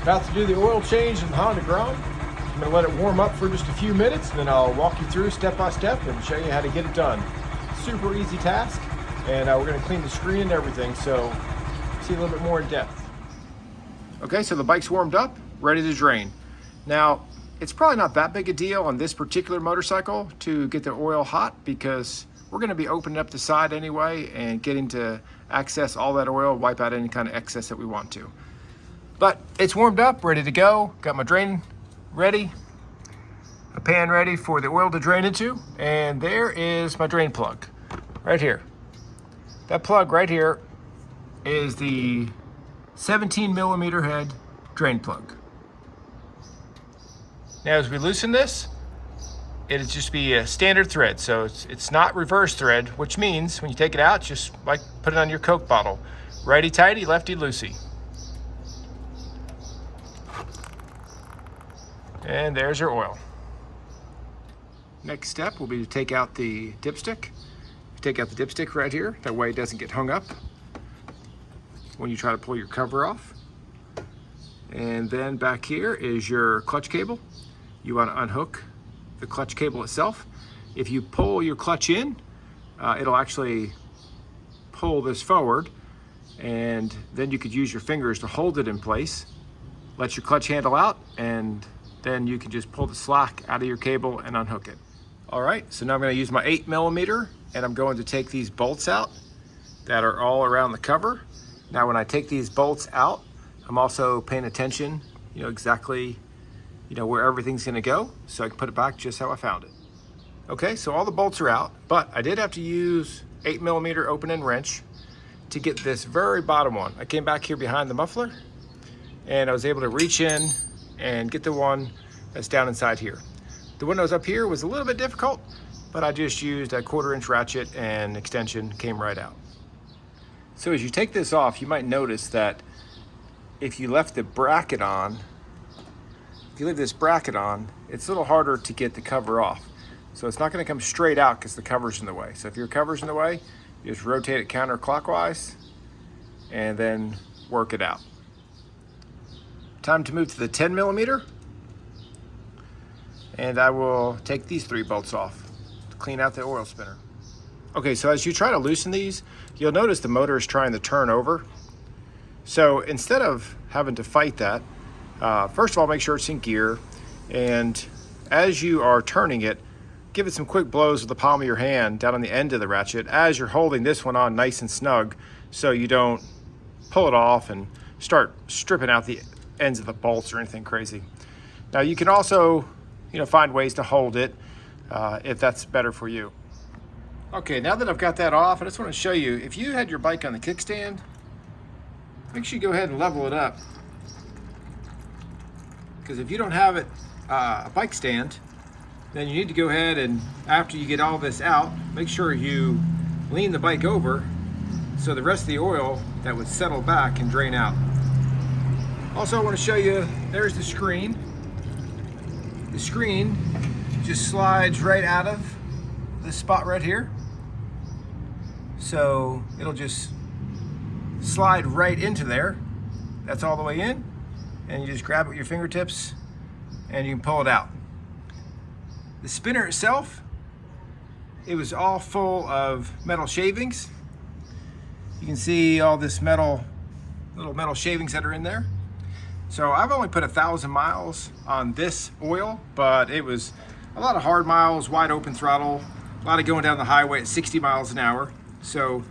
About to do the oil change in the Honda Grom. I'm going to let it warm up for just a few minutes, and then I'll walk you through step by step and show you how to get it done. Super easy task, and we're going to clean the screen and everything, so see a little bit more in depth. Okay, so the bike's warmed up, ready to drain. Now, it's probably not that big a deal on this particular motorcycle to get the oil hot, because we're going to be opening up the side anyway and getting to access all that oil, wipe out any kind of excess that we want to. But it's warmed up, ready to go. Got my drain ready, a pan ready for the oil to drain into, and there is my drain plug right here. That plug right here is the 17 millimeter head drain plug. Now as we loosen this, it'll just be a standard thread, so it's not reverse thread, which means when you take it out, just like put it on your Coke bottle. Righty tighty, lefty loosey. And there's your oil. Next step will be to take out the dipstick. Take out the dipstick right here, that way it doesn't get hung up when you try to pull your cover off. And then back here is your clutch cable. You want to unhook the clutch cable itself. If you pull your clutch in, it'll actually pull this forward, and then you could use your fingers to hold it in place. Let your clutch handle out, and then you can just pull the slack out of your cable and unhook it. All right, so now I'm going to use my 8 millimeter, and I'm going to take these bolts out that are all around the cover. Now when I take these bolts out, I'm also paying attention, exactly where everything's going to go, so I can put it back just how I found it. Okay, so all the bolts are out, but I did have to use 8 millimeter open end wrench to get this very bottom one. I came back here behind the muffler, and I was able to reach in and get the one that's down inside here. The one that was up here was a little bit difficult, but I just used a 1/4 inch ratchet and extension came right out. So as you take this off, you might notice that if you left the bracket on, if you leave this bracket on, it's a little harder to get the cover off. So it's not going to come straight out because the cover's in the way. So if your cover's in the way, you just rotate it counterclockwise and then work it out. Time to move to the 10 millimeter, and I will take these 3 bolts off to clean out the oil spinner. Okay, so as you try to loosen these, you'll notice the motor is trying to turn over. So instead of having to fight that, first of all, make sure it's in gear, and as you are turning it, give it some quick blows with the palm of your hand down on the end of the ratchet as you're holding this one on nice and snug, so you don't pull it off and start stripping out the ends of the bolts or anything crazy. Now you can also, find ways to hold it if that's better for you. Okay, now that I've got that off, I just want to show you, if you had your bike on the kickstand, make sure you go ahead and level it up. Because if you don't have it a bike stand, then you need to go ahead and, after you get all this out, make sure you lean the bike over so the rest of the oil that would settle back can drain out. Also, I want to show you, there's the screen. The screen just slides right out of this spot right here. So it'll just slide right into there. That's all the way in. And you just grab it with your fingertips and you can pull it out. The spinner itself, it was all full of metal shavings. You can see all this little metal shavings that are in there. So I've only put 1,000 miles on this oil, but it was a lot of hard miles, wide open throttle, a lot of going down the highway at 60 miles an hour. So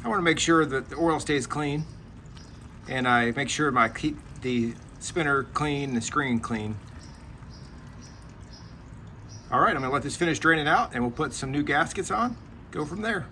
I want to make sure that the oil stays clean, and I make sure I keep the spinner clean and the screen clean. All right, I'm gonna let this finish draining out, and we'll put some new gaskets on, go from there.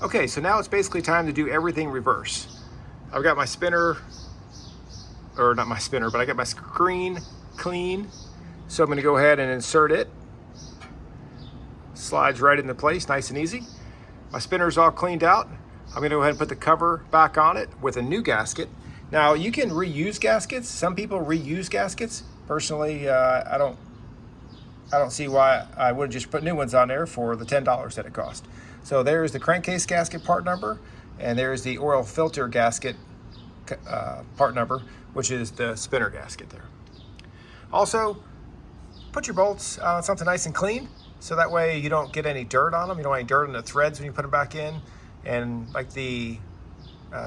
Okay, so now it's basically time to do everything reverse. I've got my spinner, or not my spinner, but I got my screen clean. So I'm gonna go ahead and insert it. Slides right into place, nice and easy. My spinner's all cleaned out. I'm gonna go ahead and put the cover back on it with a new gasket. Now you can reuse gaskets. Some people reuse gaskets. Personally, I don't see why I wouldn't just put new ones on there for the $10 that it cost. So there's the crankcase gasket part number, and there's the oil filter gasket part number, which is the spinner gasket there. Also, put your bolts on something nice and clean, so that way you don't get any dirt on them. You don't want any dirt on the threads when you put them back in. And like the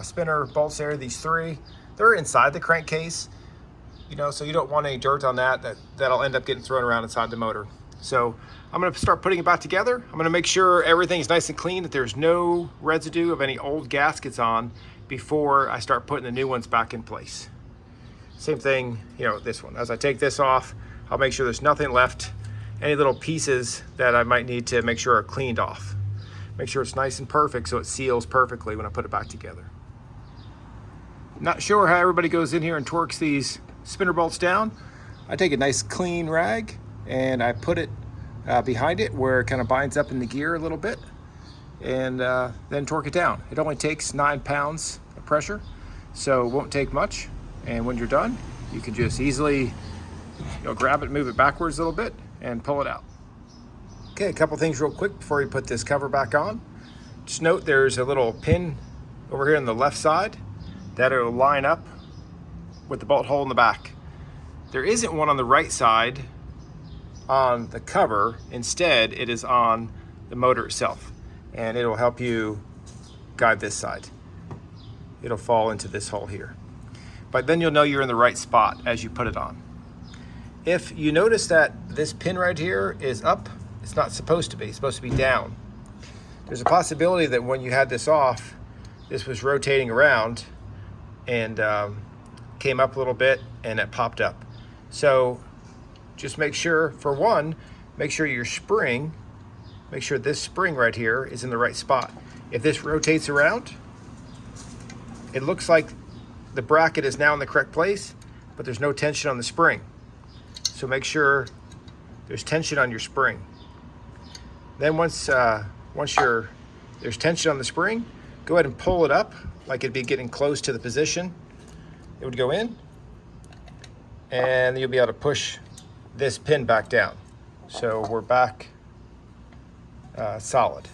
spinner bolts there, these three, they're inside the crankcase, you know, so you don't want any dirt on that'll end up getting thrown around inside the motor. So I'm going to start putting it back together. I'm going to make sure everything's nice and clean, that there's no residue of any old gaskets on before I start putting the new ones back in place. Same thing, you know, this one. As I take this off, I'll make sure there's nothing left, any little pieces that I might need to make sure are cleaned off. Make sure it's nice and perfect so it seals perfectly when I put it back together. Not sure how everybody goes in here and torques these spinner bolts down. I take a nice clean rag and I put it behind it where it kind of binds up in the gear a little bit, and then torque it down. It only takes 9 pounds of pressure, so it won't take much. And when you're done, you can just easily, grab it, move it backwards a little bit, and pull it out. Okay, a couple things real quick before you put this cover back on. Just note there's a little pin over here on the left side that will line up with the bolt hole in the back. There isn't one on the right side on the cover. Instead, it is on the motor itself, and it'll help you guide this side. It'll fall into this hole here. But then you'll know you're in the right spot as you put it on. If you notice that this pin right here is up, it's not supposed to be. It's supposed to be down. There's a possibility that when you had this off, this was rotating around and came up a little bit and it popped up. So just make sure, for one, make sure your spring, make sure this spring right here is in the right spot. If this rotates around, it looks like the bracket is now in the correct place, but there's no tension on the spring. So make sure there's tension on your spring. Then once there's tension on the spring, go ahead and pull it up like it'd be getting close to the position it would go in, and you'll be able to push this pin back down. So we're back solid.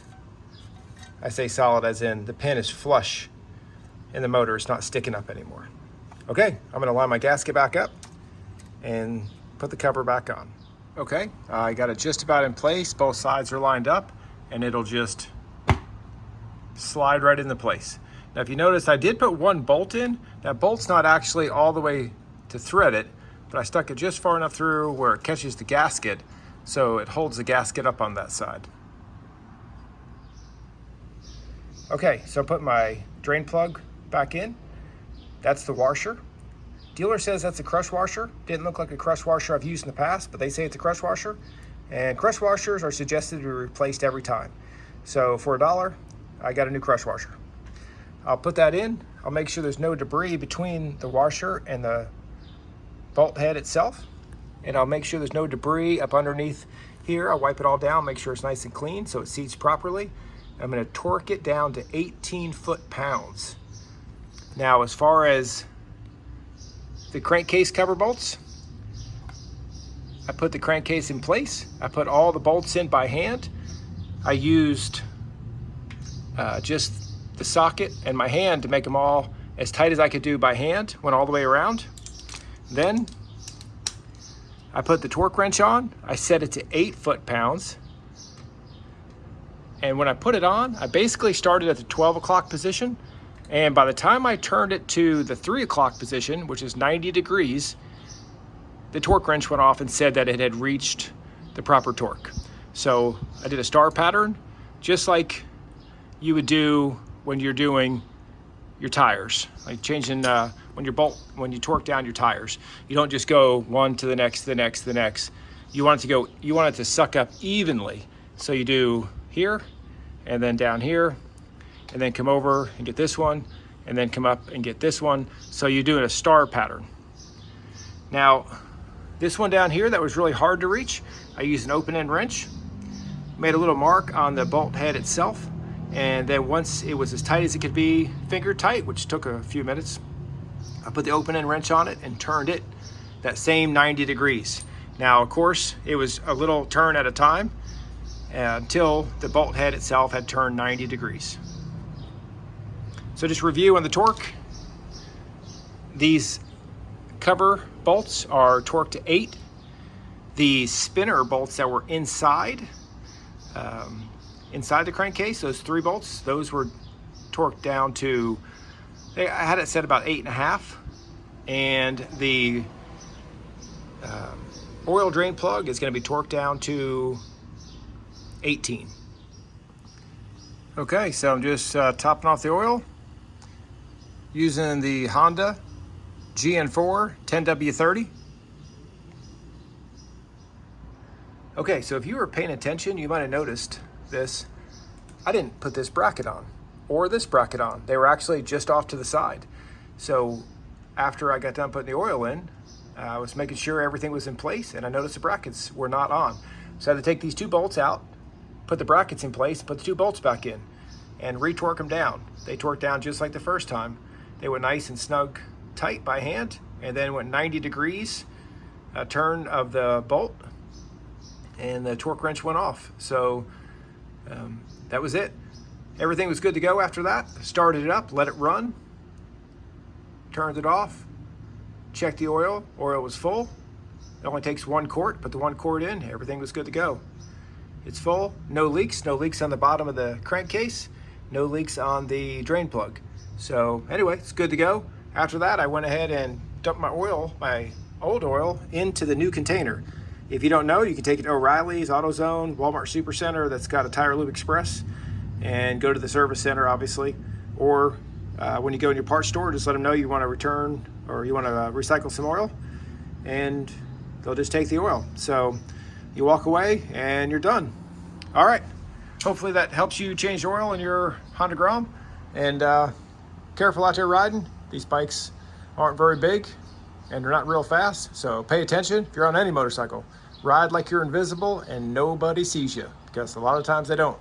I say solid as in the pin is flush in the motor, it's not sticking up anymore. Okay, I'm gonna line my gasket back up and put the cover back on. Okay, I got it just about in place. Both sides are lined up, and it'll just slide right into place. Now, if you notice, I did put one bolt in. That bolt's not actually all the way to thread it, but I stuck it just far enough through where it catches the gasket, so it holds the gasket up on that side. Okay, so I put my drain plug back in. That's the washer. Dealer says that's a crush washer. Didn't look like a crush washer I've used in the past, but they say it's a crush washer. And crush washers are suggested to be replaced every time. So for $1, I got a new crush washer. I'll put that in. I'll make sure there's no debris between the washer and the bolt head itself. And I'll make sure there's no debris up underneath here. I'll wipe it all down, make sure it's nice and clean so it seats properly. I'm gonna torque it down to 18 foot-pounds. Now, as far as the crankcase cover bolts, I put the crankcase in place. I put all the bolts in by hand. I used just the socket and my hand to make them all as tight as I could do by hand, went all the way around. Then I put the torque wrench on. I set it to 8 foot-pounds. And when I put it on, I basically started at the 12 o'clock position. And by the time I turned it to the 3 o'clock position, which is 90 degrees, the torque wrench went off and said that it had reached the proper torque. So I did a star pattern, just like you would do when you're doing your tires, like changing when you torque down your tires. You don't just go one to the next, the next, the next. You want it to suck up evenly. So you do here, and then down here, and then come over and get this one, and then come up and get this one. So you're doing a star pattern. Now, this one down here that was really hard to reach, I used an open end wrench, made a little mark on the bolt head itself, and then once it was as tight as it could be, finger tight, which took a few minutes, I put the open end wrench on it and turned it that same 90 degrees. Now, of course, it was a little turn at a time until the bolt head itself had turned 90 degrees. So just review on the torque. These cover bolts are torqued to 8. The spinner bolts that were inside the crankcase, those 3 bolts, those were torqued down to, I had it set about 8.5. And the oil drain plug is going to be torqued down to 18. Okay, so I'm just topping off the oil using the Honda GN4 10W30. Okay, so if you were paying attention, you might have noticed this. I didn't put this bracket on or this bracket on. They were actually just off to the side. So after I got done putting the oil in, I was making sure everything was in place, and I noticed the brackets were not on. So I had to take these 2 bolts out, put the brackets in place, put the 2 bolts back in, and re-torque them down. They torqued down just like the first time. They went nice and snug tight by hand, and then went 90 degrees a turn of the bolt, and the torque wrench went off. So that was it. Everything was good to go after that. Started it up, let it run, turned it off, checked the oil. Oil was full. It only takes 1 quart, put the 1 quart in, everything was good to go. It's full, no leaks on the bottom of the crankcase, no leaks on the drain plug. So anyway, it's good to go. After that, I went ahead and dumped my old oil, into the new container. If you don't know, you can take it to O'Reilly's, AutoZone, Walmart Supercenter that's got a Tire Lube Express, and go to the service center, obviously. Or when you go in your parts store, just let them know you want to return or you want to recycle some oil, and they'll just take the oil. So you walk away and you're done. All right. Hopefully that helps you change oil in your Honda Grom. And careful out there riding. These bikes aren't very big and they're not real fast. So pay attention if you're on any motorcycle. Ride like you're invisible and nobody sees you, because a lot of times they don't.